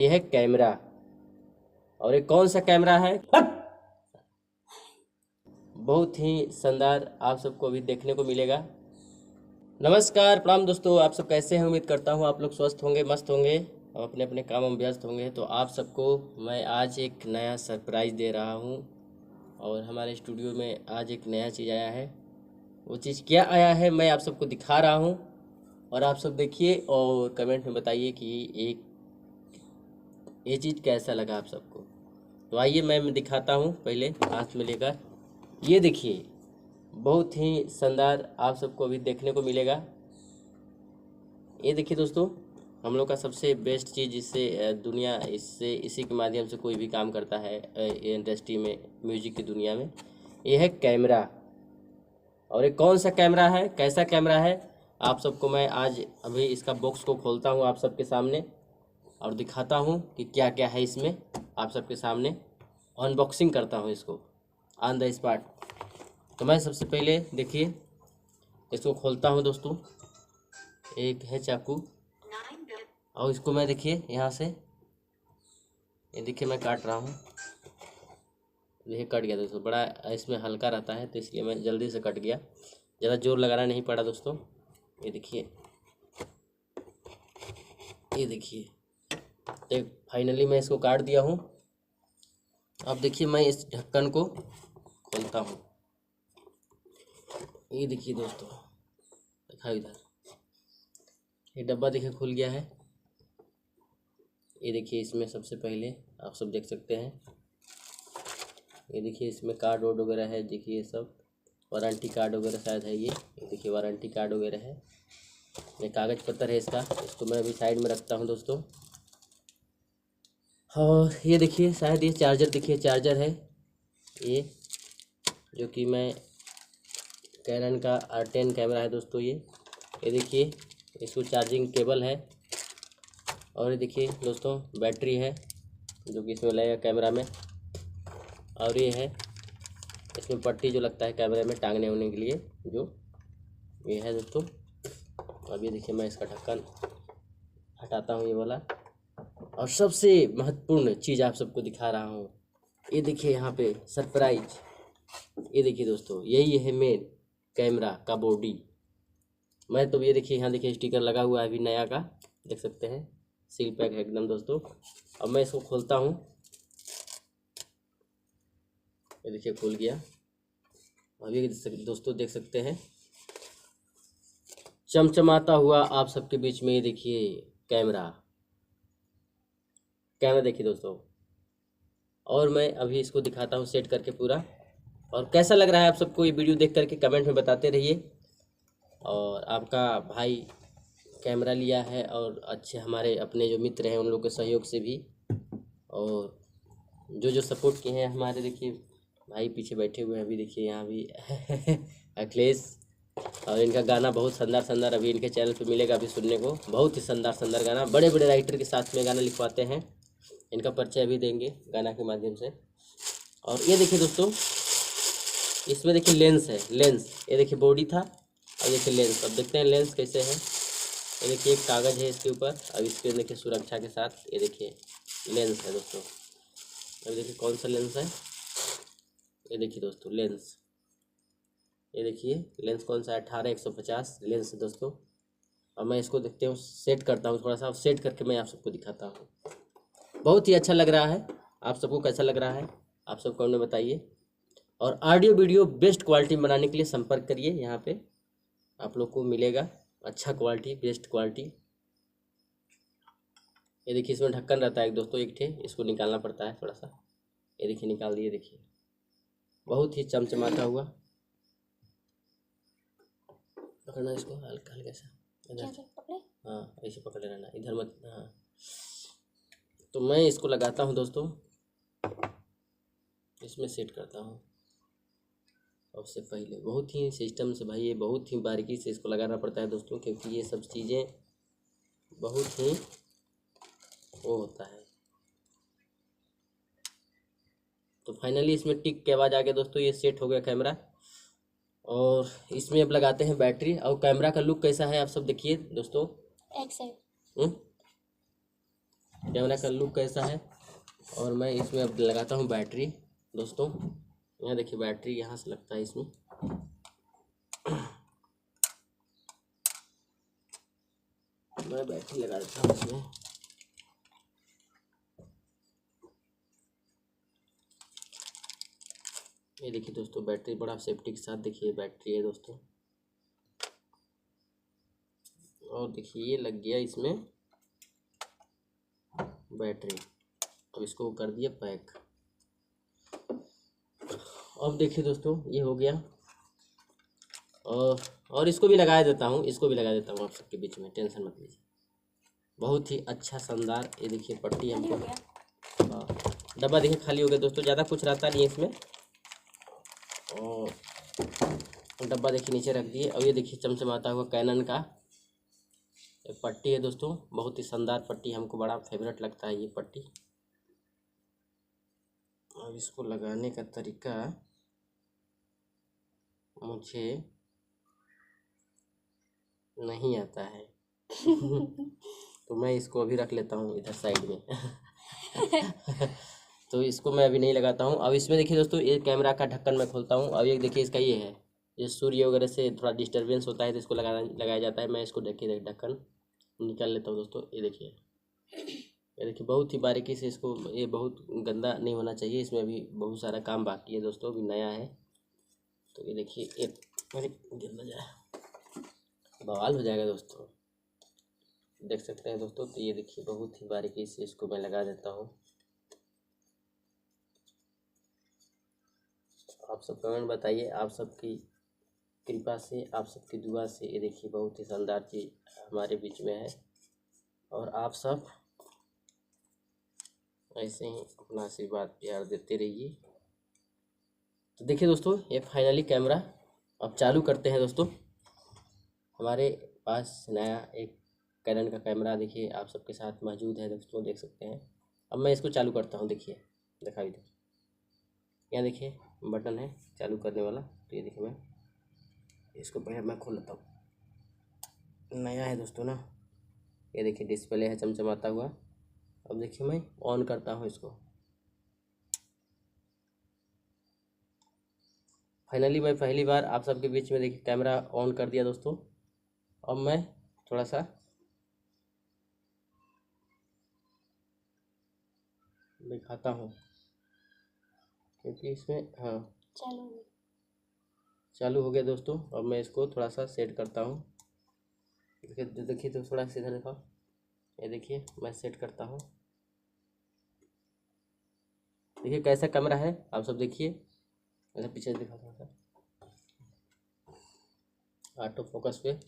ये है कैमरा। और ये कौन सा कैमरा है? बहुत ही शानदार आप सबको अभी देखने को मिलेगा। नमस्कार, प्रणाम दोस्तों, आप सब कैसे हैं? उम्मीद करता हूं आप लोग स्वस्थ होंगे, मस्त होंगे और अपने अपने काम में व्यस्त होंगे। तो आप सबको मैं आज एक नया सरप्राइज़ दे रहा हूं और हमारे स्टूडियो में आज एक नया चीज़ आया है। वो चीज़ क्या आया है मैं आप सबको दिखा रहा हूं और आप सब देखिए और कमेंट में बताइए कि ये चीज़ कैसा लगा आप सबको। तो आइए मैं दिखाता हूँ। पहले हाथ में लेकर ये देखिए, बहुत ही शानदार आप सबको अभी देखने को मिलेगा। ये देखिए दोस्तों, हम लोग का सबसे बेस्ट चीज़ इससे दुनिया इससे इसी के माध्यम से कोई भी काम करता है इंडस्ट्री में, म्यूजिक की दुनिया में। ये है कैमरा। और ये कौन सा कैमरा है, कैसा कैमरा है, आप सबको मैं आज अभी इसका बॉक्स को खोलता हूँ आप सबके सामने और दिखाता हूँ कि क्या क्या है इसमें। आप सबके सामने अनबॉक्सिंग करता हूँ इसको ऑन द स्पॉट। तो मैं सबसे पहले देखिए इसको खोलता हूँ दोस्तों। एक है चाकू और इसको मैं देखिए यहाँ से, ये देखिए मैं काट रहा हूँ। देखिए कट गया दोस्तों, बड़ा इसमें हल्का रहता है तो इसलिए मैं जल्दी से कट गया, ज़्यादा जोर लगाना नहीं पड़ा दोस्तों। ये देखिए, ये देखिए, तो फाइनली मैं इसको काट दिया हूँ। अब देखिए मैं इस ढक्कन को खोलता हूँ। ये देखिए दोस्तों, दिखा इधर, ये डब्बा देखिए खुल गया है। ये देखिए इसमें सबसे पहले आप सब देख सकते हैं, ये देखिए इसमें कार्ड वोर्ड वगैरह है। देखिए ये सब वारंटी कार्ड वगैरह शायद है। ये देखिए वारंटी कार्ड वगैरह है। ये कागज़ पत्तर है इसको मैं अभी साइड में रखता हूँ दोस्तों। और ये देखिए शायद ये चार्जर, देखिए चार्जर है ये, जो कि मैं कैनन का R10 कैमरा है दोस्तों। ये देखिए इसको चार्जिंग केबल है। और ये देखिए दोस्तों बैटरी है जो कि इसमें लगेगा कैमरा में। और ये है इसमें पट्टी जो लगता है कैमरे में टांगने होने के लिए, जो ये है दोस्तों। अब ये देखिए मैं इसका ढक्कन हटाता हूँ ये वाला, और सबसे महत्वपूर्ण चीज़ आप सबको दिखा रहा हूँ। ये देखिए यहाँ पे सरप्राइज। ये देखिए दोस्तों, यही है मेन कैमरा का बॉडी। मैं तो ये देखिए यहाँ देखिए स्टिकर लगा हुआ है अभी नया का, देख सकते हैं, सील पैक है एकदम दोस्तों। अब मैं इसको खोलता हूँ। ये देखिए खुल गया। अभी दोस्तों देख सकते हैं चमचमाता हुआ आप सबके बीच में। ये देखिए कैमरा देखिए दोस्तों। और मैं अभी इसको दिखाता हूँ सेट करके पूरा, और कैसा लग रहा है आप सबको ये वीडियो देख करके कमेंट में बताते रहिए। और आपका भाई कैमरा लिया है और अच्छे हमारे अपने जो मित्र हैं उन लोगों के सहयोग से भी, और जो सपोर्ट किए हैं हमारे, देखिए भाई पीछे बैठे हुए हैं अभी, देखिए यहाँ भी अखिलेश। और इनका गाना बहुत शानदार अभी इनके चैनल पे मिलेगा अभी सुनने को। बहुत ही शानदार गाना, बड़े बड़े राइटर के साथ में गाना लिखवाते हैं। इनका परिचय भी देंगे गाना के माध्यम से। और ये देखिए दोस्तों, इसमें देखिए लेंस है, लेंस। ये देखिए बॉडी था और देखिए लेंस। अब देखते हैं लेंस कैसे है। ये देखिए एक कागज़ है इसके ऊपर। अब इसके देखिए सुरक्षा के साथ ये देखिए लेंस है दोस्तों। अब देखिए कौन सा लेंस है, ये देखिए दोस्तों लेंस। ये देखिए लेंस कौन सा है, 18-150 लेंस है दोस्तों। और मैं इसको देखते हूँ, सेट करता हूँ थोड़ा सा, सेट करके मैं आप सबको दिखाता हूँ। बहुत ही अच्छा लग रहा है। आप सबको कैसा लग रहा है आप सब कमेंट में बताइए। और ऑडियो वीडियो बेस्ट क्वालिटी बनाने के लिए संपर्क करिए, यहाँ पे आप लोग को मिलेगा अच्छा क्वालिटी, बेस्ट क्वालिटी। ये देखिए इसमें ढक्कन रहता है दोस्तों एक ठे, इसको निकालना पड़ता है थोड़ा सा। ये देखिए निकाल दिए, देखिए बहुत ही चमचमाता हुआ। पकड़ना इसको हल्का हल्का सा इधर, हाँ ऐसे पकड़े रहना, इधर मत, हाँ। तो मैं इसको लगाता हूँ दोस्तों, इसमें सेट करता हूँ। सबसे पहले बहुत ही सिस्टम से भाई, ये बहुत ही बारीकी से इसको लगाना पड़ता है दोस्तों, क्योंकि ये सब चीज़ें बहुत ही वो होता है। तो फाइनली इसमें टिक के आवाज़ आ गया दोस्तों, ये सेट हो गया कैमरा। और इसमें अब लगाते हैं बैटरी। और कैमरा का लुक कैसा है आप सब देखिए दोस्तों। एक साइड कैमरा का लुक कैसा है। और मैं इसमें अब लगाता हूँ बैटरी दोस्तों। यहाँ देखिए बैटरी यहाँ से लगता है इसमें। मैं बैटरी लगा देता हूँ इसमें। ये देखिए दोस्तों बैटरी बड़ा सेफ्टी के साथ देखिए बैटरी है दोस्तों। और देखिए ये लग गया इसमें बैटरी। अब इसको कर दिया पैक। अब देखिए दोस्तों ये हो गया। और इसको भी लगा देता हूँ, इसको भी लगा देता हूँ आप सबके बीच में, टेंशन मत लीजिए। बहुत ही अच्छा शानदार। ये देखिए पट्टी हमको। हाँ डब्बा देखिए खाली हो गया दोस्तों, ज़्यादा कुछ रहता नहीं है इसमें। और डब्बा देखिए नीचे रख दिए। और ये देखिए चमचमाता हुआ कैनन का एक पट्टी है दोस्तों। बहुत ही शानदार पट्टी, हमको बड़ा फेवरेट लगता है ये पट्टी। अब इसको लगाने का तरीका मुझे नहीं आता है तो मैं इसको अभी रख लेता हूँ इधर साइड में तो इसको मैं अभी नहीं लगाता हूँ। अब इसमें देखिए दोस्तों ये कैमरा का ढक्कन मैं खोलता हूँ। अब ये देखिए इसका ये है, ये सूर्य वगैरह से थोड़ा डिस्टरबेंस होता है तो इसको लगाया जाता है। मैं इसको देखिए ढक्कन निकाल लेता हूँ दोस्तों। ये देखिए बहुत ही बारीकी से इसको, ये बहुत गंदा नहीं होना चाहिए। इसमें अभी बहुत सारा काम बाकी है दोस्तों, अभी नया है। तो ये देखिए एक गिर ना जाए, बवाल हो जाएगा दोस्तों, देख सकते हैं दोस्तों। तो ये देखिए बहुत ही बारीकी से इसको मैं लगा देता हूँ। आप सब कमेंट बताइए, आप सबकी कृपा से, आप सबकी दुआ से ये देखिए बहुत ही शानदार चीज़ हमारे बीच में है। और आप सब ऐसे ही अपना आशीर्वाद प्यार देते रहिए। तो देखिए दोस्तों ये फाइनली कैमरा अब चालू करते हैं दोस्तों। हमारे पास नया एक कैनन का कैमरा देखिए आप सबके साथ मौजूद है दोस्तों, देख सकते हैं। अब मैं इसको चालू करता हूँ। देखिए दिखाई दे, यहाँ देखिए बटन है चालू करने वाला। तो ये देखिए मैं इसको पहले मैं खोल लेता हूँ, नया है दोस्तों ना। ये देखिए डिस्प्ले है चमचमाता हुआ। अब देखिए मैं ऑन करता हूँ इसको। फाइनली मैं पहली बार आप सबके बीच में देखिए कैमरा ऑन कर दिया दोस्तों। अब मैं थोड़ा सा दिखाता हूँ क्योंकि इसमें हाँ चालू हो गया दोस्तों। अब मैं इसको थोड़ा सा सेट करता हूँ। देखिए तो थोड़ा सीधा दिखाओ। ये देखिए मैं सेट करता हूँ। देखिए कैसा कैमरा है आप सब देखिए। ऐसा पीछे दिखा थोड़ा सा, ऑटो फोकस पे।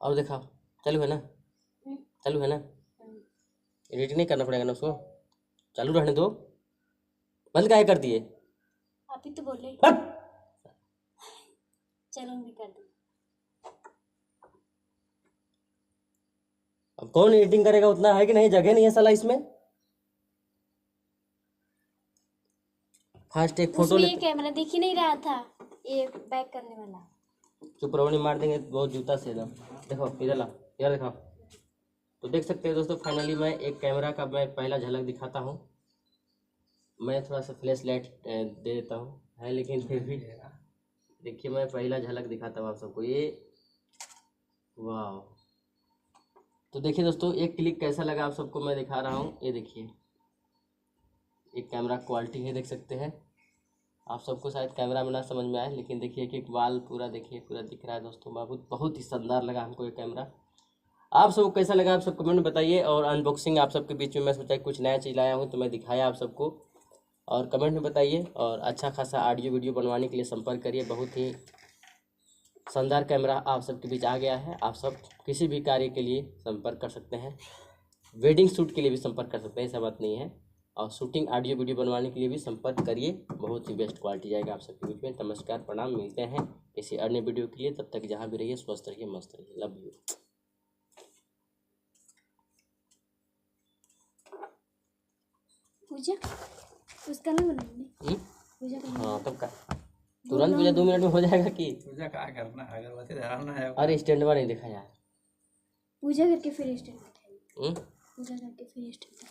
और दिखाओ, चालू है ना, चालू है ना। एडिट नहीं करना पड़ेगा ना उसको, चालू रहने दो। बंद काहे कर दिए? आप ही तो बोले चलो भी कर दो। अब कौन एडिटिंग करेगा, उतना है कि नहीं, जगह नहीं है साला इसमें। फास्ट एक फोटो ये कैमरा दिख ही नहीं रहा था, ये बैक करने वाला। चुप रहो, नहीं मार देंगे बहुत जूता से एकदम। देखो इधर ला, इधर दिखाओ। तो देख सकते हैं दोस्तों फाइनली मैं एक कैमरा का मैं पहला झलक दिखाता हूँ। मैं थोड़ा सा फ्लैश लाइट दे देता हूँ है, लेकिन फिर भी देखिए मैं पहला झलक दिखाता हूँ आप सबको। ये वाह। तो देखिए दोस्तों एक क्लिक कैसा लगा आप सबको मैं दिखा रहा हूँ। ये देखिए एक कैमरा क्वालिटी है, देख सकते हैं आप सबको। शायद कैमरा में ना समझ में आए, लेकिन देखिए एक बाल पूरा देखिए पूरा दिख रहा है दोस्तों। बहुत ही शानदार लगा हमको ये कैमरा। आप सबको कैसा लगा आप सब कमेंट में बताइए। और अनबॉक्सिंग आप सबके बीच में मैं सोचा कुछ नया चीज़ लाया हूँ तो मैं दिखाया आप सबको, और कमेंट में बताइए। और अच्छा खासा ऑडियो वीडियो बनवाने के लिए संपर्क करिए। बहुत ही शानदार कैमरा आप सबके बीच आ गया है। आप सब किसी भी कार्य के लिए संपर्क कर सकते हैं, वेडिंग शूट के लिए भी संपर्क कर सकते हैं, ऐसा बात नहीं है। और शूटिंग ऑडियो वीडियो बनवाने के लिए भी संपर्क करिए, बहुत ही बेस्ट क्वालिटी जाएगा आप सबके बीच में। नमस्कार प्रणाम, मिलते हैं किसी अन्य वीडियो के लिए। तब तक जहाँ भी रहिए स्वस्थ रहिए मस्त रहिए, लव यू। पूजा उसका ना बनाएंगे पूजा का। हाँ तब का तुरंत पूजा 2 मिनट में हो जाएगा कि पूजा क्या करना है, अगरबत्ती धराना है। अरे स्टैंड नहीं देखा यार, पूजा करके फिर स्टैंड हम्म? पूजा करके फिर स्टार्ट